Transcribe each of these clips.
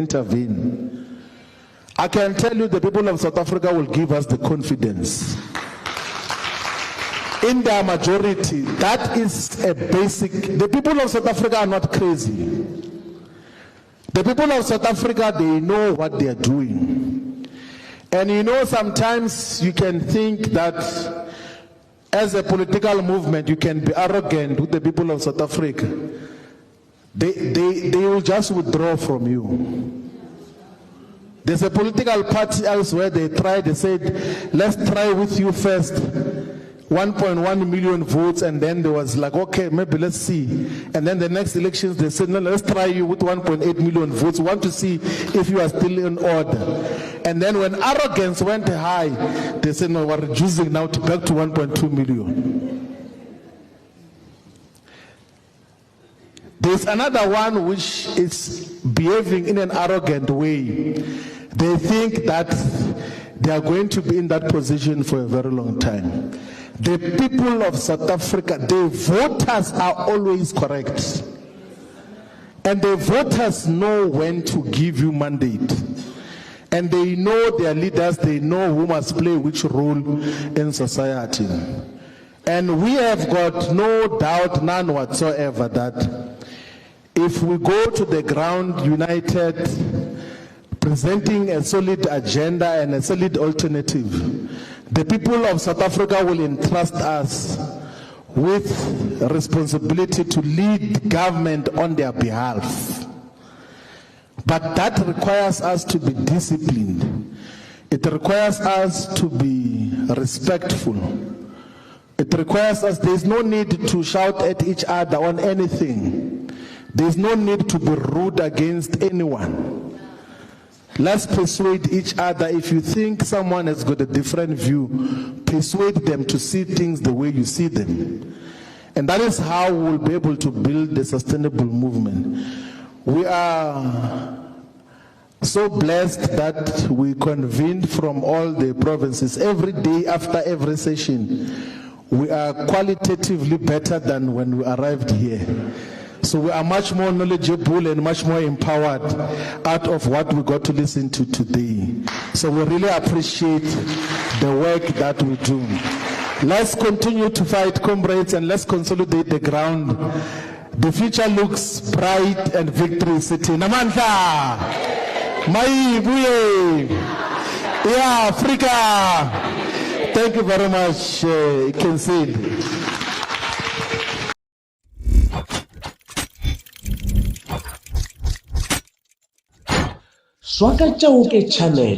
intervene. I can tell you the people of South Africa will give us the confidence. In their majority, that is a basic. The people of South Africa are not crazy. The people of South Africa, they know what they are doing. And you know, sometimes you can think that as a political movement, you can be arrogant with the people of South Africa. They will just withdraw from you. There's a political party elsewhere, they said, let's try with you first. 1.1 million votes, and then there was like, okay, maybe let's see. And then the next elections, they said, no, let's try you with 1.8 million votes. We want to see if you are still in order. And then when Arrogance went high, they said, no, we're reducing now to back to 1.2 million. There's another one which is behaving in an arrogant way. They think that they are going to be in that position for a very long time. The people of South Africa, the voters are always correct. And the voters know when to give you mandate. And they know their leaders, they know who must play which role in society. And we have got no doubt, none whatsoever, that if we go to the ground united, presenting a solid agenda and a solid alternative, the people of South Africa will entrust us with responsibility to lead government on their behalf. But that requires us to be disciplined. It requires us to be respectful. It requires us, there's no need to shout at each other on anything. There's no need to be rude against anyone. Let's persuade each other. If you think someone has got a different view, persuade them to see things the way you see them. And that is how we'll be able to build a sustainable movement. We are so blessed that we convened from all the provinces. Every day after every session, we are qualitatively better than when we arrived here. So we are much more knowledgeable and much more empowered out of what we got to listen to today. So we really appreciate the work that we do. Let's continue to fight, comrades, and let's consolidate the ground. The future looks bright and victory is sitting. Namandla! Maibuye! Yeah, Africa! Thank you very much, Kensid. Swaka Chauke channel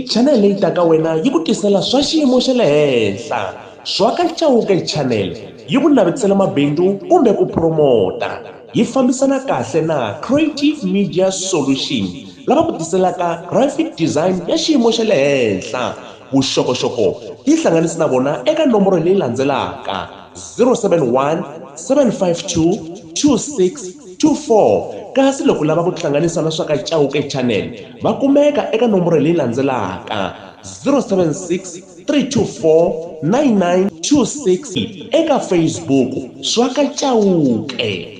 channel leyi taka wena yi ku tisela swa xiyimo xa le henhla. Swaka Chauke channel yi ku navetisela mabindzu kumbe ku promota, yi fambisana kahle na Creative Media Solution lava ku tiselaka graphic design ya xiyimo xa le henhla. Vuxokoxoko ti hlanganisa na vona eka nomboro leyi landzelaka 071 752 2624. Kasi loko lava ku hlanganisa na Swaka Chauke channel va kumeka eka nomboro leyi landzelaka 076 324 9926 eka Facebook Swaka Chauke.